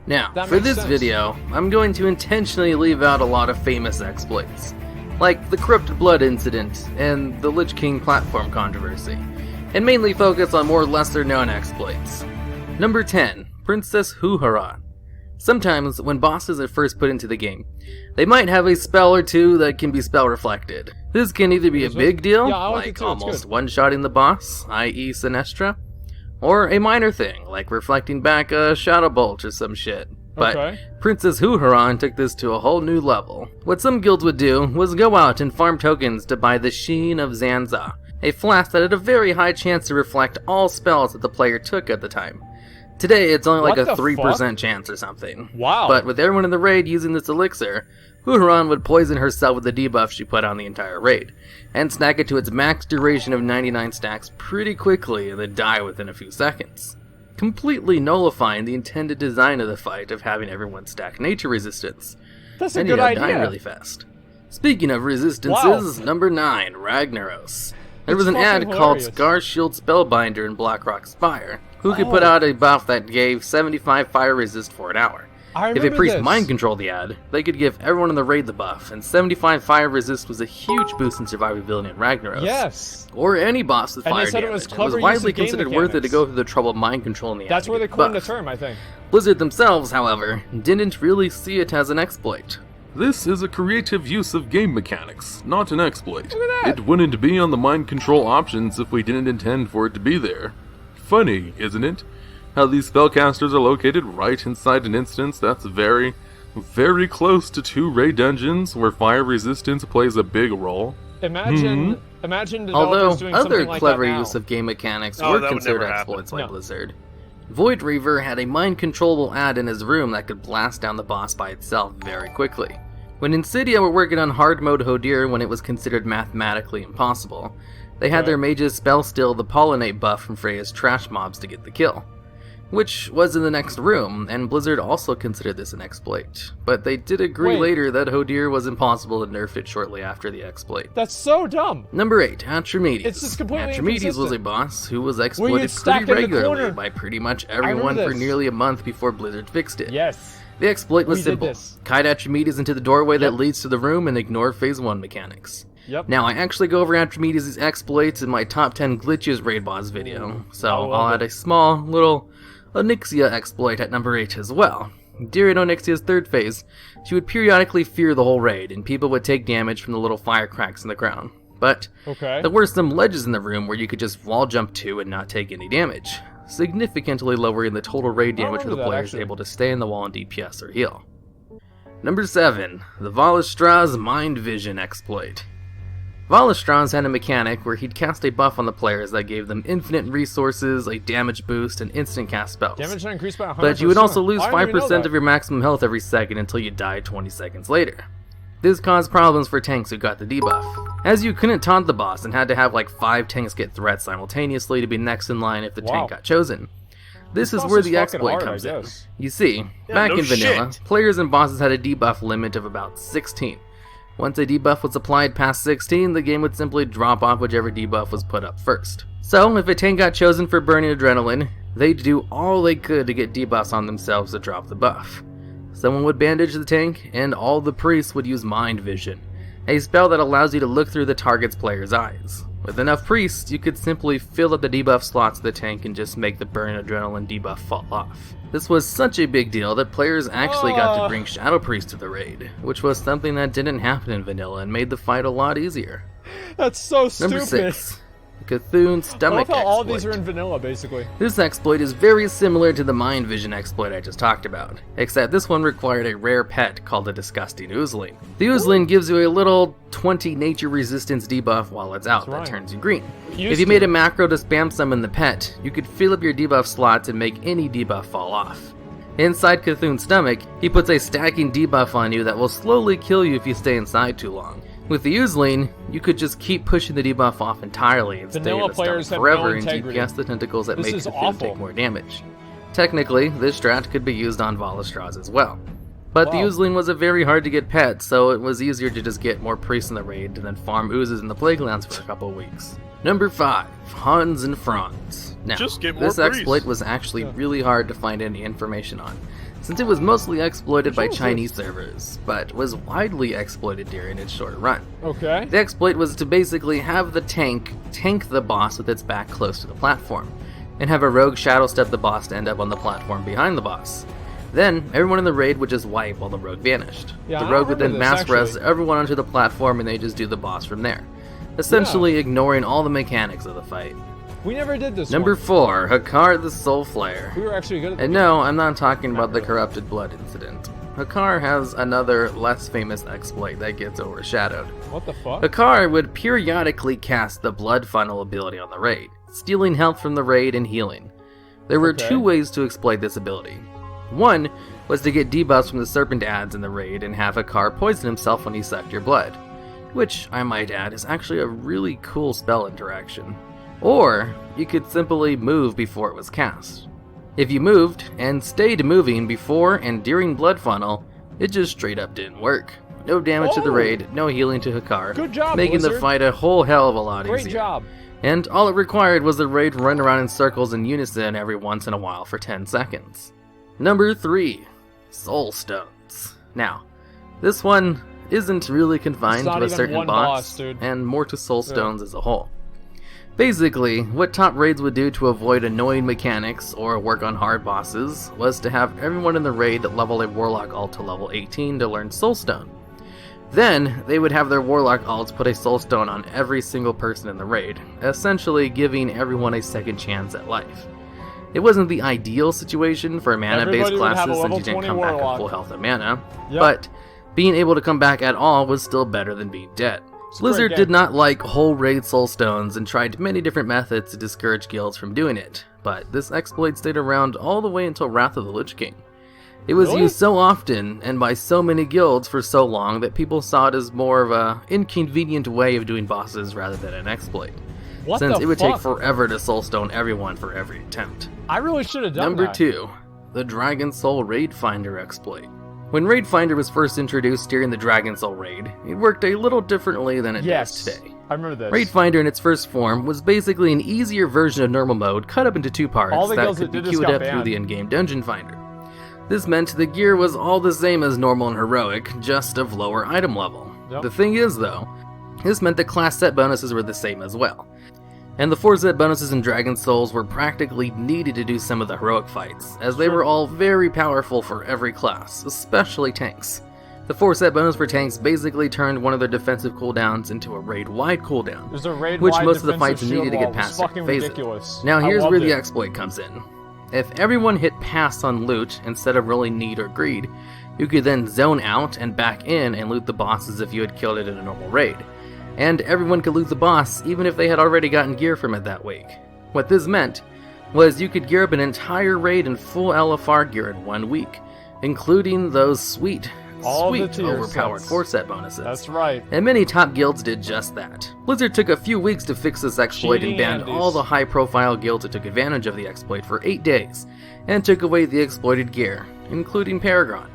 Now, That for makes this sense. video, I'm going to intentionally leave out a lot of famous exploits, like the Corrupted Blood incident and the Lich King platform controversy, and mainly focus on more lesser-known exploits. Number 10. Princess Huhara. Sometimes, when bosses are first put into the game, they might have a spell or two that can be spell reflected. This can either be a big deal, Yeah, I like it like too, it's almost good. one-shotting the boss, i.e. Sinestra, or a minor thing, like reflecting back a Shadow Bolt or some shit. But Okay. Princess Huharan took this to a whole new level. What some guilds would do was go out and farm tokens to buy the Sheen of Zanza, a flask that had a very high chance to reflect all spells that the player took at the time. Today, it's only like What a the 3% chance or something. Wow. But with everyone in the raid using this elixir, Huharan would poison herself with the debuff she put on the entire raid, and stack it to its max duration of 99 stacks pretty quickly and then die within a few seconds, completely nullifying the intended design of the fight of having everyone stack nature resistance. That's a And good die idea. really fast. Speaking of resistances, number 9, Ragnaros. There was an ad fucking called hilarious. Scar Shield Spellbinder in Blackrock Spire, who could put Oh. out a buff that gave 75 fire resist for an hour. I If a remember priest this. mind controlled the ad, they could give everyone in the raid the buff, and 75 fire resist was a huge boost in survivability in Ragnaros. Yes. Or any boss with And they fire said it damage. was It clever was use widely of game considered worth it to mechanics. go through the trouble of mind controlling the ad. That's to where they get coined the buff. term, I think. Blizzard themselves, however, didn't really see it as an exploit. This is a creative use of game mechanics, not an exploit. Look at that. It wouldn't be on the mind control options if we didn't intend for it to be there. Funny, isn't it? How these spellcasters are located right inside an instance that's very close to 2 raid dungeons where fire resistance plays a big role. Imagine developers Although doing other something like clever that now. use of game mechanics Oh, were that would considered never happen. exploits by No. Blizzard. Void Reaver had a mind controllable ad in his room that could blast down the boss by itself very quickly. When Insidia were working on hard mode Hodir when it was considered mathematically impossible, they had their mages spell steal the pollinate buff from Freya's trash mobs to get the kill, which was in the next room, and Blizzard also considered this an exploit. But they did agree Wait. later that Hodir was impossible and nerfed it shortly after the exploit. That's so dumb. Number 8, Atramedes. It's just completely Atramedes was a inconsistent. boss who was Where exploited you'd stack pretty in the regularly corner. by pretty much everyone remember for this. nearly a month before Blizzard fixed it. Yes. The exploit was We did simple. this. Kite Atramedes into the doorway that Yep. leads to the room and ignore Phase 1 mechanics. Yep. Now, I actually go over Atramedes' exploits in my top 10 glitches raid boss video, so I love I'll it. add a small, little Onyxia exploit at number 8 as well. During Onyxia's third phase, she would periodically fear the whole raid, and people would take damage from the little fire cracks in the ground. But Okay. there were some ledges in the room where you could just wall jump to and not take any damage, significantly lowering the total raid damage for the remember that, player is actually. able to stay in the wall and DPS or heal. Number 7, the Valistraz Mind Vision exploit. Valistraz had a mechanic where he'd cast a buff on the players that gave them infinite resources, a damage boost, and instant cast spells. Damage increased by 100%. But you would also lose I didn't even know 5% that. of your maximum health every second until you died 20 seconds later. This caused problems for tanks who got the debuff, as you couldn't taunt the boss and had to have like 5 tanks get threats simultaneously to be next in line if the Wow. tank got chosen. This is boss where is the fucking exploit hard, comes I in. guess. You see, Yeah, back no in vanilla, shit. players and bosses had a debuff limit of about 16. Once a debuff was applied past 16, the game would simply drop off whichever debuff was put up first. So, if a tank got chosen for burning adrenaline, they'd do all they could to get debuffs on themselves to drop the buff. Someone would bandage the tank, and all the priests would use Mind Vision, a spell that allows you to look through the target's player's eyes. With enough priests, you could simply fill up the debuff slots of the tank and just make the burn adrenaline debuff fall off. This was such a big deal that players actually got to bring Shadow Priest to the raid, which was something that didn't happen in vanilla and made the fight a lot easier. That's so stupid. Number 6, the Cthulhu I Stomach love how all of exploit. these are in vanilla, basically. This exploit is very similar to the Mind Vision exploit I just talked about, except this one required a rare pet called a Disgusting Oozling. The Oozling gives you a little 20 nature resistance debuff while it's out that right. turns you green. Used If you to. made a macro to spam summon the pet, you could fill up your debuff slots and make any debuff fall off. Inside Cthulhu's stomach, he puts a stacking debuff on you that will slowly kill you if you stay inside too long. With the Oozling, you could just keep pushing the debuff off entirely and stay Vanilla in the stomach players have forever no and integrity. DPS the tentacles that This make is Cthulhu awful. take more damage. Technically, this strat could be used on Valistraz as well. But the Wow. Oozling was a very hard to get pet, so it was easier to just get more priests in the raid and then farm oozes in the Plaguelands for a couple of weeks. Number 5. Hans and Franz. Now, Just get more this priests. exploit was actually really hard to find any information on, since it was mostly exploited by Chinese servers, but was widely exploited during its short run. Okay. The exploit was to basically have the tank the boss with its back close to the platform, and have a rogue shadow step the boss to end up on the platform behind the boss. Then, everyone in the raid would just wipe while the rogue vanished. Yeah, The I rogue would then remember this, mass res actually. everyone onto the platform and they just do the boss from there, essentially ignoring all the mechanics of the fight. We never did this Number one. 4, Hakar the Soul Flare. We were actually good at And no, I'm not talking about the corrupted blood incident. Hakar has another less famous exploit that gets overshadowed. What the fuck? Hakar would periodically cast the blood funnel ability on the raid, stealing health from the raid and healing. There were Okay. 2 ways to exploit this ability. One was to get debuffs from the serpent ads in the raid and have Hakar poison himself when he sucked your blood, which, I might add, is actually a really cool spell interaction. Or, you could simply move before it was cast. If you moved, and stayed moving before and during Blood Funnel, it just straight up didn't work. No damage to the Oh! raid, no healing to Hakar, Good job, making the Blizzard. fight a whole hell of a lot Great easier. job. And all it required was the raid run around in circles in unison every once in a while for 10 seconds. Number 3. Soul Stones. Now, this one isn't really confined It's not to a even certain one boss, boss, dude. and more to Soul Stones as a whole. Basically, what top raids would do to avoid annoying mechanics or work on hard bosses was to have everyone in the raid level a Warlock alt to level 18 to learn Soulstone. Then, they would have their Warlock alts put a Soulstone on every single person in the raid, essentially giving everyone a second chance at life. It wasn't the ideal situation for mana-based Everybody would have a classes since level you didn't 20 come back Warlock. at full health and mana, Yep. but being able to come back at all was still better than being dead. It's a great Blizzard game. did not like whole raid soulstones and tried many different methods to discourage guilds from doing it, but this exploit stayed around all the way until Wrath of the Lich King. It was Really? used so often and by so many guilds for so long that people saw it as more of a inconvenient way of doing bosses rather than an exploit, What since the it would fuck? take forever to soulstone everyone for every attempt. I really should have done Number that. 2, the Dragon Soul Raid Finder exploit. When Raid Finder was first introduced during the Dragon Soul raid, it worked a little differently than it Yes. does today. I remember this. Raid Finder in its first form was basically an easier version of normal mode cut up into 2 parts All the that guilds could be that did this queued got up through banned. the in-game dungeon finder. This meant the gear was all the same as normal and heroic, just of lower item level. Yep. The thing is though, this meant the class set bonuses were the same as well. And the 4 set bonuses in Dragon Souls were practically needed to do some of the heroic fights, as they Sure. were all very powerful for every class, especially tanks. The 4 set bonus for tanks basically turned one of their defensive cooldowns into a raid-wide cooldown, There's a raid which wide most of the defensive fights shield needed to wall. get It was past certain fucking phases. ridiculous. Now I here's loved where the it. exploit comes in. If everyone hit pass on loot instead of rolling need or greed, you could then zone out and back in and loot the boss as if you had killed it in a normal raid. And everyone could loot the boss even if they had already gotten gear from it that week. What this meant was you could gear up an entire raid in full LFR gear in 1 week, including those sweet All the tier overpowered sets. 4 set bonuses. That's right. And many top guilds did just that. Blizzard took a few weeks to fix this exploit Cheating and banned Andes. all the high-profile guilds that took advantage of the exploit for 8 days, and took away the exploited gear, including Paragon,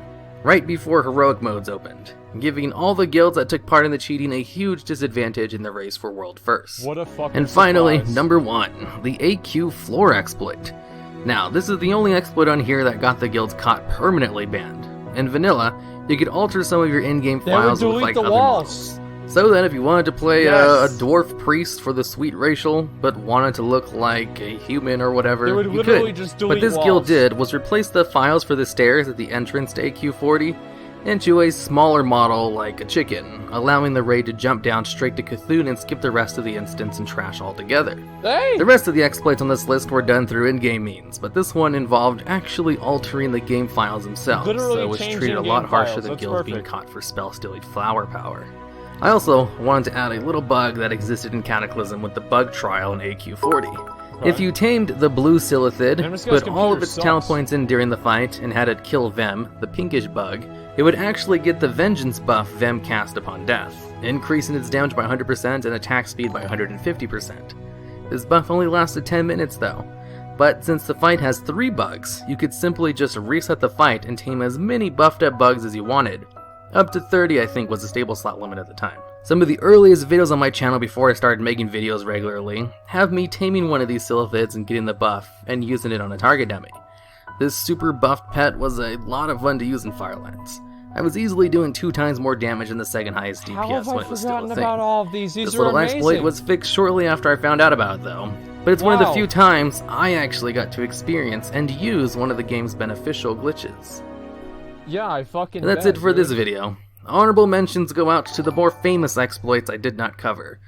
right before heroic modes opened, giving all the guilds that took part in the cheating a huge disadvantage in the race for world first. What a fucking And finally, surprise. number 1, the AQ floor exploit. Now, this is the only exploit on here that got the guilds caught permanently banned. In vanilla, you could alter some of your in-game They would files with delete like the other walls. models. So then if you wanted to play Yes. a dwarf priest for the sweet racial, but wanted to look like a human or whatever, They would you literally could. just delete What this walls. guild did was replace the files for the stairs at the entrance to AQ40 into a smaller model like a chicken, allowing the raid to jump down straight to Cthulhu and skip the rest of the instance and trash altogether. Hey! The rest of the exploits on this list were done through in-game means, but this one involved actually altering the game files themselves, Literally so it was changing treated a game lot harsher files, than that's guilds being perfect. caught for spell-stealing flower power. I also wanted to add a little bug that existed in Cataclysm with the bug trial in AQ40. If you tamed the blue Silithid, Man, this guy's put all of computer its talent sucks. points in during the fight, and had it kill Vem, the pinkish bug, it would actually get the Vengeance buff Vem cast upon death, increasing its damage by 100% and attack speed by 150%. This buff only lasted 10 minutes though, But since the fight has 3 bugs, you could simply just reset the fight and tame as many buffed up bugs as you wanted. Up to 30 I think was the stable slot limit at the time. Some of the earliest videos on my channel before I started making videos regularly have me taming one of these sylphids and getting the buff and using it on a target dummy. This super buffed pet was a lot of fun to use in Firelands. I was easily doing 2 times more damage than the second highest DPS when it was still a thing. About all of these? This little exploit was fixed shortly after I found out about it though, but it's one of the few times I actually got to experience and use one of the game's beneficial glitches. Yeah, I fucking And that's it for this video. Honorable mentions go out to the more famous exploits I did not cover,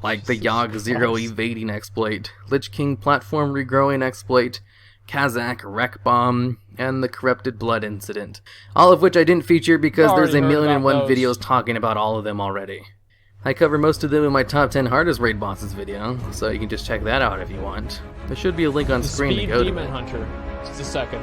like the Yogg Zero evading exploit, Lich King platform regrowing exploit, Kazakh wreck bomb, and the corrupted blood incident. All of which I didn't feature because there's a million and one videos talking about all of them already. I cover most of them in my top 10 hardest raid bosses video, so you can just check that out if you want. There should be a link on screen to go to it. Demon Hunter. Just a second.